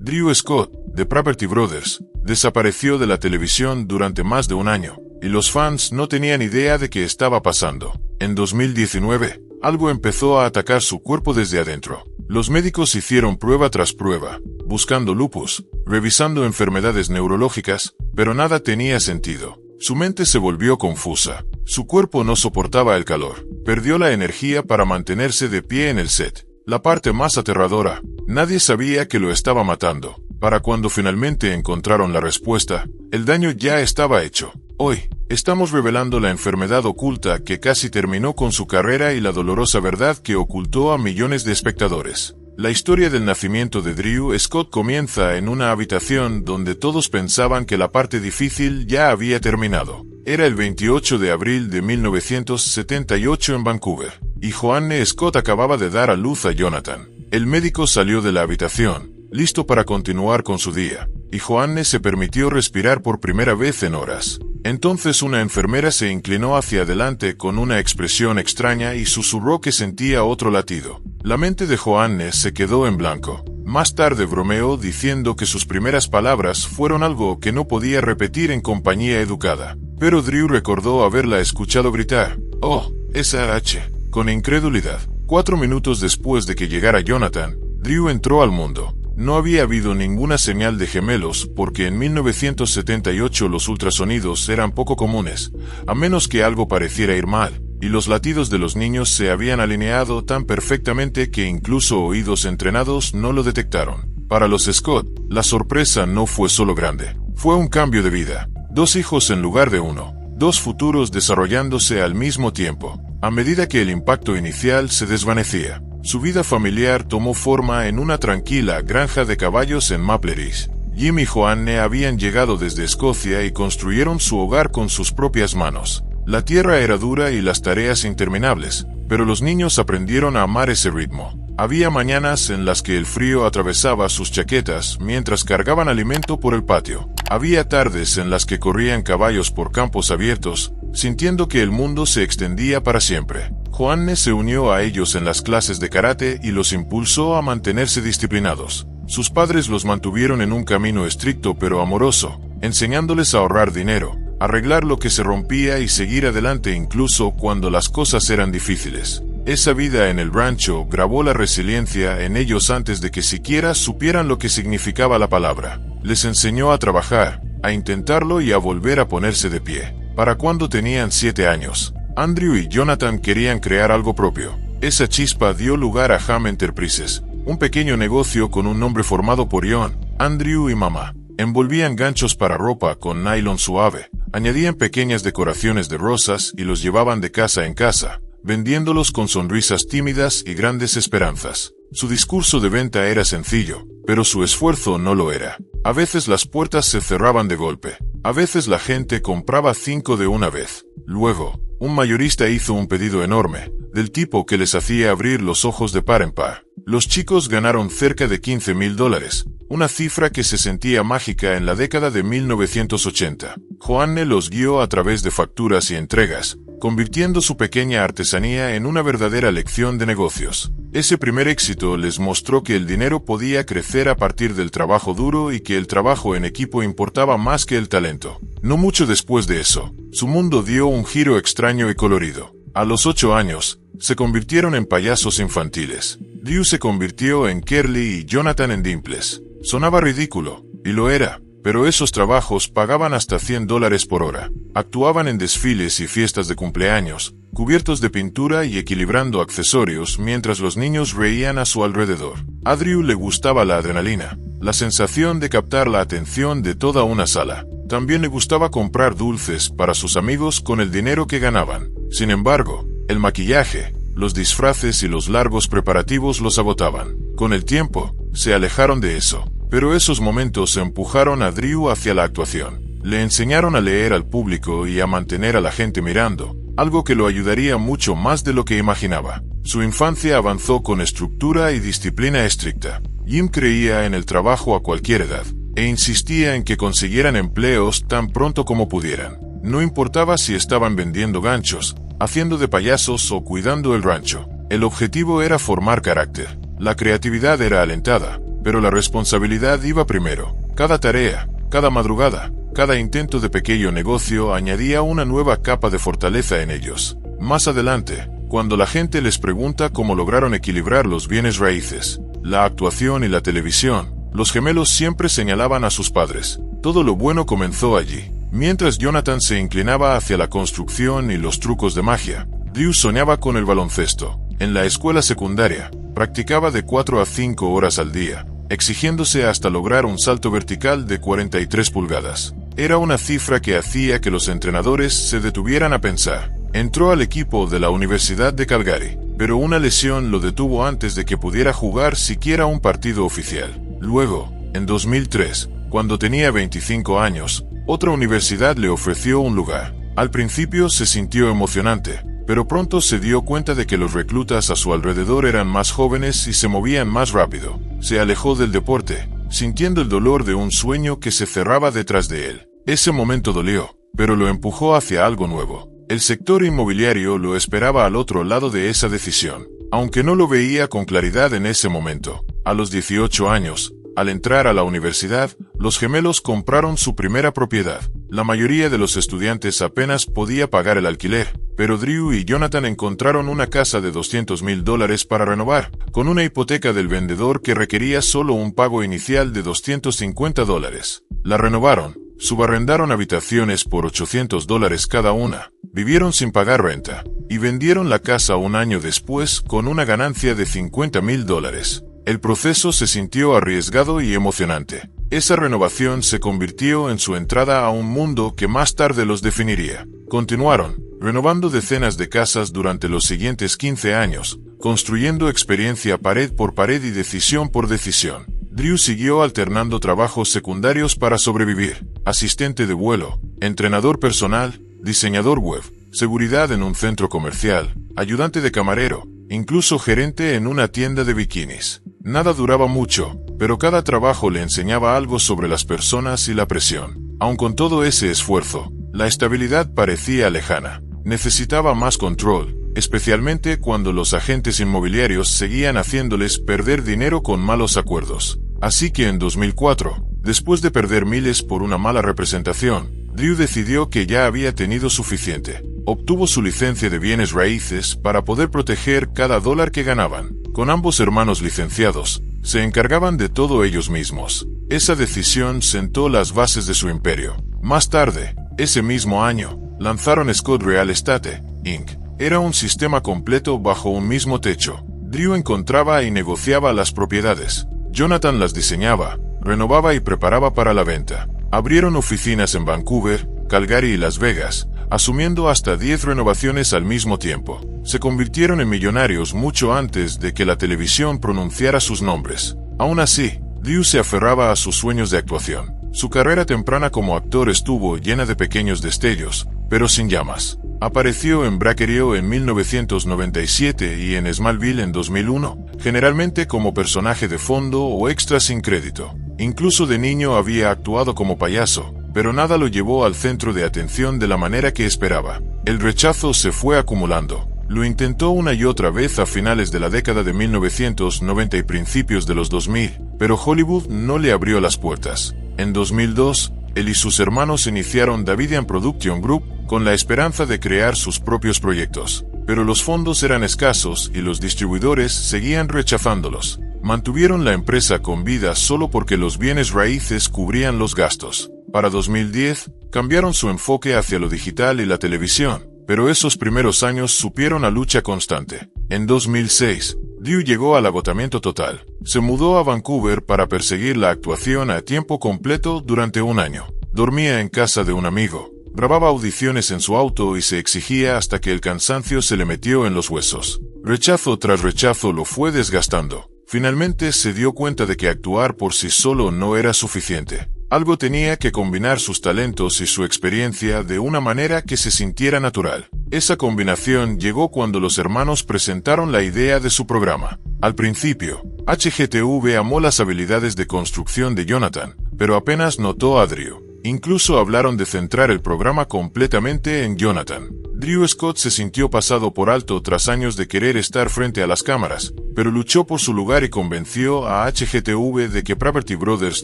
Drew Scott, de Property Brothers, desapareció de la televisión durante más de un año, y los fans no tenían idea de qué estaba pasando. En 2019, algo empezó a atacar su cuerpo desde adentro. Los médicos hicieron prueba tras prueba, buscando lupus, revisando enfermedades neurológicas, pero nada tenía sentido. Su mente se volvió confusa. Su cuerpo no soportaba el calor. Perdió la energía para mantenerse de pie en el set. La parte más aterradora, nadie sabía que lo estaba matando. Para cuando finalmente encontraron la respuesta, el daño ya estaba hecho. Hoy, estamos revelando la enfermedad oculta que casi terminó con su carrera y la dolorosa verdad que ocultó a millones de espectadores. La historia del nacimiento de Drew Scott comienza en una habitación donde todos pensaban que la parte difícil ya había terminado. Era el 28 de abril de 1978 en Vancouver, y Joanne Scott acababa de dar a luz a Jonathan. El médico salió de la habitación, listo para continuar con su día, y Joanne se permitió respirar por primera vez en horas. Entonces una enfermera se inclinó hacia adelante con una expresión extraña y susurró que sentía otro latido. La mente de Joanne se quedó en blanco. Más tarde bromeó diciendo que sus primeras palabras fueron algo que no podía repetir en compañía educada. Pero Drew recordó haberla escuchado gritar, «Oh, esa H», con incredulidad. 4 minutos después de que llegara Jonathan, Drew entró al mundo. No había habido ninguna señal de gemelos porque en 1978 los ultrasonidos eran poco comunes, a menos que algo pareciera ir mal, y los latidos de los niños se habían alineado tan perfectamente que incluso oídos entrenados no lo detectaron. Para los Scott, la sorpresa no fue solo grande, fue un cambio de vida. 2 hijos en lugar de 1, 2 futuros desarrollándose al mismo tiempo. A medida que el impacto inicial se desvanecía, su vida familiar tomó forma en una tranquila granja de caballos en Maple Ridge. Jim y Joanne habían llegado desde Escocia y construyeron su hogar con sus propias manos. La tierra era dura y las tareas interminables, pero los niños aprendieron a amar ese ritmo. Había mañanas en las que el frío atravesaba sus chaquetas mientras cargaban alimento por el patio. Había tardes en las que corrían caballos por campos abiertos, sintiendo que el mundo se extendía para siempre. Joanne se unió a ellos en las clases de karate y los impulsó a mantenerse disciplinados. Sus padres los mantuvieron en un camino estricto pero amoroso, enseñándoles a ahorrar dinero, arreglar lo que se rompía y seguir adelante incluso cuando las cosas eran difíciles. Esa vida en el rancho grabó la resiliencia en ellos antes de que siquiera supieran lo que significaba la palabra. Les enseñó a trabajar, a intentarlo y a volver a ponerse de pie. Para cuando tenían 7 años, Andrew y Jonathan querían crear algo propio. Esa chispa dio lugar a Ham Enterprises, un pequeño negocio con un nombre formado por John, Andrew y mamá. Envolvían ganchos para ropa con nylon suave, añadían pequeñas decoraciones de rosas y los llevaban de casa en casa, vendiéndolos con sonrisas tímidas y grandes esperanzas. Su discurso de venta era sencillo, pero su esfuerzo no lo era. A veces las puertas se cerraban de golpe. A veces la gente compraba 5 de una vez. Luego, un mayorista hizo un pedido enorme, del tipo que les hacía abrir los ojos de par en par. Los chicos ganaron cerca de $15,000, una cifra que se sentía mágica en la década de 1980. Joanne los guió a través de facturas y entregas, convirtiendo su pequeña artesanía en una verdadera lección de negocios. Ese primer éxito les mostró que el dinero podía crecer a partir del trabajo duro y que el trabajo en equipo importaba más que el talento. No mucho después de eso, su mundo dio un giro extraño y colorido. A los 8 años, se convirtieron en payasos infantiles. Drew se convirtió en Curly y Jonathan en Dimples. Sonaba ridículo, y lo era, pero esos trabajos pagaban hasta $100 por hora. Actuaban en desfiles y fiestas de cumpleaños, cubiertos de pintura y equilibrando accesorios mientras los niños reían a su alrededor. A Drew le gustaba la adrenalina, la sensación de captar la atención de toda una sala. También le gustaba comprar dulces para sus amigos con el dinero que ganaban. Sin embargo, el maquillaje, los disfraces y los largos preparativos los agotaban. Con el tiempo, se alejaron de eso, pero esos momentos empujaron a Drew hacia la actuación. Le enseñaron a leer al público y a mantener a la gente mirando, algo que lo ayudaría mucho más de lo que imaginaba. Su infancia avanzó con estructura y disciplina estricta. Jim creía en el trabajo a cualquier edad, e insistía en que consiguieran empleos tan pronto como pudieran. No importaba si estaban vendiendo ganchos, haciendo de payasos o cuidando el rancho. El objetivo era formar carácter. La creatividad era alentada, pero la responsabilidad iba primero. Cada tarea, cada madrugada, cada intento de pequeño negocio añadía una nueva capa de fortaleza en ellos. Más adelante, cuando la gente les pregunta cómo lograron equilibrar los bienes raíces, la actuación y la televisión, los gemelos siempre señalaban a sus padres. Todo lo bueno comenzó allí. Mientras Jonathan se inclinaba hacia la construcción y los trucos de magia, Drew soñaba con el baloncesto. En la escuela secundaria, practicaba de 4 a 5 horas al día, exigiéndose hasta lograr un salto vertical de 43 pulgadas. Era una cifra que hacía que los entrenadores se detuvieran a pensar. Entró al equipo de la Universidad de Calgary, pero una lesión lo detuvo antes de que pudiera jugar siquiera un partido oficial. Luego, en 2003, cuando tenía 25 años, otra universidad le ofreció un lugar. Al principio se sintió emocionante, pero pronto se dio cuenta de que los reclutas a su alrededor eran más jóvenes y se movían más rápido. Se alejó del deporte, sintiendo el dolor de un sueño que se cerraba detrás de él. Ese momento dolió, pero lo empujó hacia algo nuevo. El sector inmobiliario lo esperaba al otro lado de esa decisión, aunque no lo veía con claridad en ese momento. A los 18 años, al entrar a la universidad, los gemelos compraron su primera propiedad. La mayoría de los estudiantes apenas podía pagar el alquiler, pero Drew y Jonathan encontraron una casa de $200,000 para renovar, con una hipoteca del vendedor que requería solo un pago inicial de $250. La renovaron, subarrendaron habitaciones por $800 cada una, vivieron sin pagar renta, y vendieron la casa un año después con una ganancia de $50,000. El proceso se sintió arriesgado y emocionante. Esa renovación se convirtió en su entrada a un mundo que más tarde los definiría. Continuaron, renovando decenas de casas durante los siguientes 15 años, construyendo experiencia pared por pared y decisión por decisión. Drew siguió alternando trabajos secundarios para sobrevivir: asistente de vuelo, entrenador personal, diseñador web, seguridad en un centro comercial, ayudante de camarero, incluso gerente en una tienda de bikinis. Nada duraba mucho, pero cada trabajo le enseñaba algo sobre las personas y la presión. Aun con todo ese esfuerzo, la estabilidad parecía lejana. Necesitaba más control, especialmente cuando los agentes inmobiliarios seguían haciéndoles perder dinero con malos acuerdos. Así que en 2004, después de perder miles por una mala representación, Drew decidió que ya había tenido suficiente. Obtuvo su licencia de bienes raíces para poder proteger cada dólar que ganaban. Con ambos hermanos licenciados, se encargaban de todo ellos mismos. Esa decisión sentó las bases de su imperio. Más tarde, ese mismo año, lanzaron Scott Real Estate, Inc. Era un sistema completo bajo un mismo techo. Drew encontraba y negociaba las propiedades. Jonathan las diseñaba, renovaba y preparaba para la venta. Abrieron oficinas en Vancouver, Calgary y Las Vegas, asumiendo hasta 10 renovaciones al mismo tiempo. Se convirtieron en millonarios mucho antes de que la televisión pronunciara sus nombres. Aún así, Drew se aferraba a sus sueños de actuación. Su carrera temprana como actor estuvo llena de pequeños destellos, pero sin llamas. Apareció en Brackerio en 1997 y en Smallville en 2001, generalmente como personaje de fondo o extra sin crédito. Incluso de niño había actuado como payaso, pero nada lo llevó al centro de atención de la manera que esperaba. El rechazo se fue acumulando. Lo intentó una y otra vez a finales de la década de 1990 y principios de los 2000, pero Hollywood no le abrió las puertas. En 2002, él y sus hermanos iniciaron Davidian Production Group con la esperanza de crear sus propios proyectos, pero los fondos eran escasos y los distribuidores seguían rechazándolos. Mantuvieron la empresa con vida solo porque los bienes raíces cubrían los gastos. Para 2010, cambiaron su enfoque hacia lo digital y la televisión, pero esos primeros años supieron a lucha constante. En 2006, Drew llegó al agotamiento total. Se mudó a Vancouver para perseguir la actuación a tiempo completo durante un año. Dormía en casa de un amigo, grababa audiciones en su auto y se exigía hasta que el cansancio se le metió en los huesos. Rechazo tras rechazo lo fue desgastando. Finalmente se dio cuenta de que actuar por sí solo no era suficiente. Algo tenía que combinar sus talentos y su experiencia de una manera que se sintiera natural. Esa combinación llegó cuando los hermanos presentaron la idea de su programa. Al principio, HGTV amó las habilidades de construcción de Jonathan, pero apenas notó a Drew. Incluso hablaron de centrar el programa completamente en Jonathan. Drew Scott se sintió pasado por alto tras años de querer estar frente a las cámaras, pero luchó por su lugar y convenció a HGTV de que Property Brothers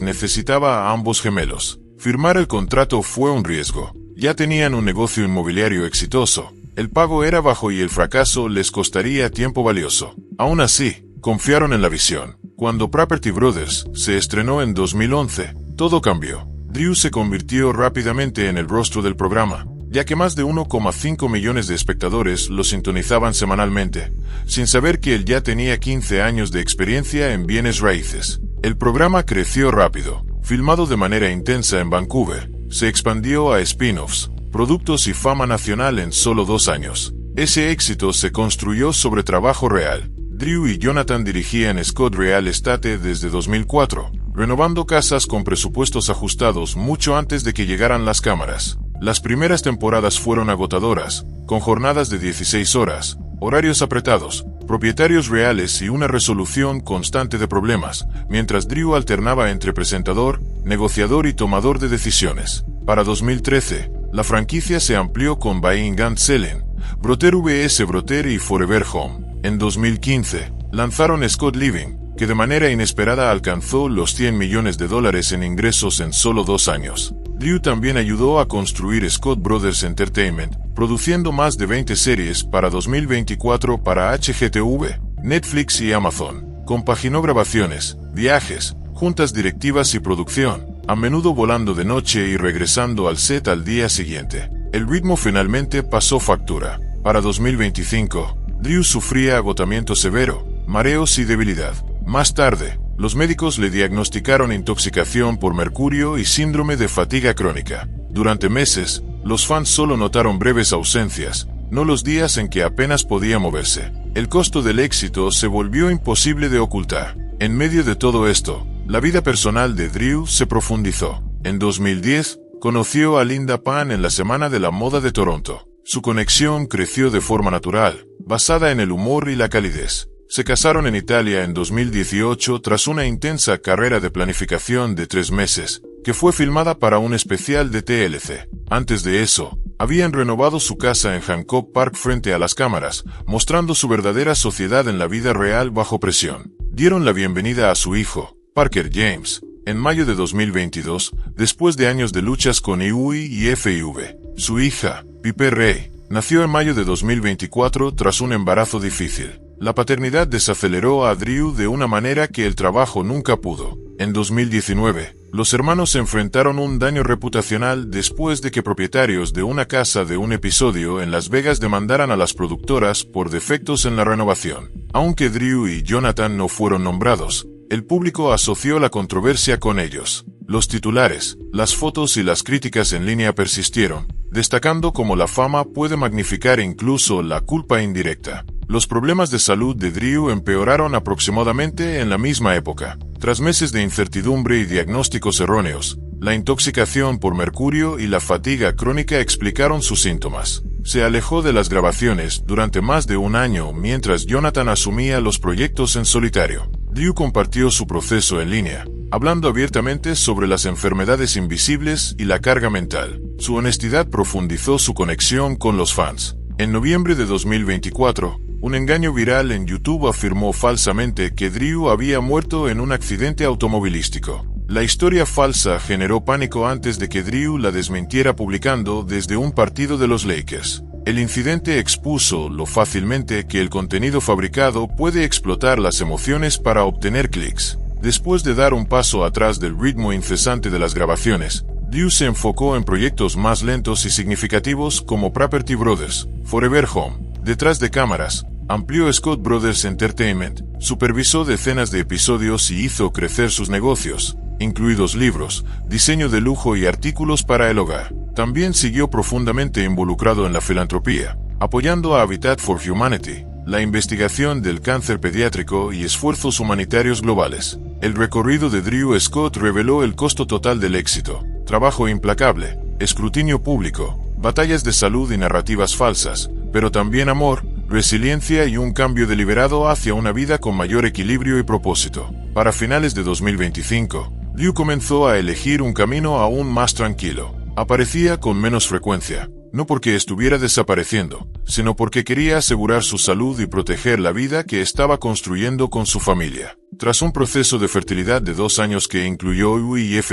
necesitaba a ambos gemelos. Firmar el contrato fue un riesgo. Ya tenían un negocio inmobiliario exitoso. El pago era bajo y el fracaso les costaría tiempo valioso. Aún así, confiaron en la visión. Cuando Property Brothers se estrenó en 2011, todo cambió. Drew se convirtió rápidamente en el rostro del programa, ya que más de 1,5 millones de espectadores lo sintonizaban semanalmente, sin saber que él ya tenía 15 años de experiencia en bienes raíces. El programa creció rápido. Filmado de manera intensa en Vancouver, se expandió a spin-offs, productos y fama nacional en solo 2 años. Ese éxito se construyó sobre trabajo real. Drew y Jonathan dirigían Scott Real Estate desde 2004, renovando casas con presupuestos ajustados mucho antes de que llegaran las cámaras. Las primeras temporadas fueron agotadoras, con jornadas de 16 horas, horarios apretados, propietarios reales y una resolución constante de problemas, mientras Drew alternaba entre presentador, negociador y tomador de decisiones. Para 2013, la franquicia se amplió con Buying and Selling, Broter vs Broter y Forever Home. En 2015, lanzaron Scott Living, que de manera inesperada alcanzó los $100 millones en ingresos en solo 2 años. Drew también ayudó a construir Scott Brothers Entertainment, produciendo más de 20 series para 2024 para HGTV, Netflix y Amazon. Compaginó grabaciones, viajes, juntas directivas y producción, a menudo volando de noche y regresando al set al día siguiente. El ritmo finalmente pasó factura. Para 2025, Drew sufría agotamiento severo, mareos y debilidad. Más tarde, los médicos le diagnosticaron intoxicación por mercurio y síndrome de fatiga crónica. Durante meses, los fans solo notaron breves ausencias, no los días en que apenas podía moverse. El costo del éxito se volvió imposible de ocultar. En medio de todo esto, la vida personal de Drew se profundizó. En 2010, conoció a Linda Pan en la Semana de la Moda de Toronto. Su conexión creció de forma natural, basada en el humor y la calidez. Se casaron en Italia en 2018 tras una intensa carrera de planificación de 3 meses, que fue filmada para un especial de TLC. Antes de eso, habían renovado su casa en Hancock Park frente a las cámaras, mostrando su verdadera sociedad en la vida real bajo presión. Dieron la bienvenida a su hijo, Parker James, en mayo de 2022, después de años de luchas con IUI y FIV. Su hija, Piper Ray, nació en mayo de 2024 tras un embarazo difícil. La paternidad desaceleró a Drew de una manera que el trabajo nunca pudo. En 2019, los hermanos se enfrentaron un daño reputacional después de que propietarios de una casa de un episodio en Las Vegas demandaran a las productoras por defectos en la renovación. Aunque Drew y Jonathan no fueron nombrados, el público asoció la controversia con ellos. Los titulares, las fotos y las críticas en línea persistieron, destacando cómo la fama puede magnificar incluso la culpa indirecta. Los problemas de salud de Drew empeoraron aproximadamente en la misma época. Tras meses de incertidumbre y diagnósticos erróneos, la intoxicación por mercurio y la fatiga crónica explicaron sus síntomas. Se alejó de las grabaciones durante más de un año mientras Jonathan asumía los proyectos en solitario. Drew compartió su proceso en línea, hablando abiertamente sobre las enfermedades invisibles y la carga mental. Su honestidad profundizó su conexión con los fans. En noviembre de 2024, un engaño viral en YouTube afirmó falsamente que Drew había muerto en un accidente automovilístico. La historia falsa generó pánico antes de que Drew la desmintiera publicando desde un partido de los Lakers. El incidente expuso lo fácilmente que el contenido fabricado puede explotar las emociones para obtener clics. Después de dar un paso atrás del ritmo incesante de las grabaciones, Drew se enfocó en proyectos más lentos y significativos como Property Brothers, Forever Home. Detrás de cámaras, amplió Scott Brothers Entertainment, supervisó decenas de episodios y hizo crecer sus negocios, incluidos libros, diseño de lujo y artículos para el hogar. También siguió profundamente involucrado en la filantropía, apoyando a Habitat for Humanity, la investigación del cáncer pediátrico y esfuerzos humanitarios globales. El recorrido de Drew Scott reveló el costo total del éxito: trabajo implacable, escrutinio público, batallas de salud y narrativas falsas, pero también amor, resiliencia y un cambio deliberado hacia una vida con mayor equilibrio y propósito. Para finales de 2025, Drew comenzó a elegir un camino aún más tranquilo. Aparecía con menos frecuencia, no porque estuviera desapareciendo, sino porque quería asegurar su salud y proteger la vida que estaba construyendo con su familia. Tras un proceso de fertilidad de 2 años que incluyó IVF,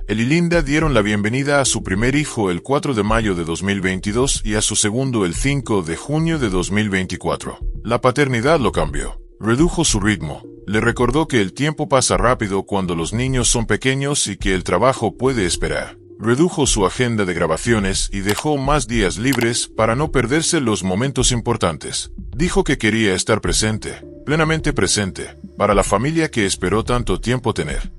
él y Linda dieron la bienvenida a su primer hijo el 4 de mayo de 2022 y a su segundo el 5 de junio de 2024. La paternidad lo cambió. Redujo su ritmo. Le recordó que el tiempo pasa rápido cuando los niños son pequeños y que el trabajo puede esperar. Redujo su agenda de grabaciones y dejó más días libres para no perderse los momentos importantes. Dijo que quería estar presente, plenamente presente, para la familia que esperó tanto tiempo tener.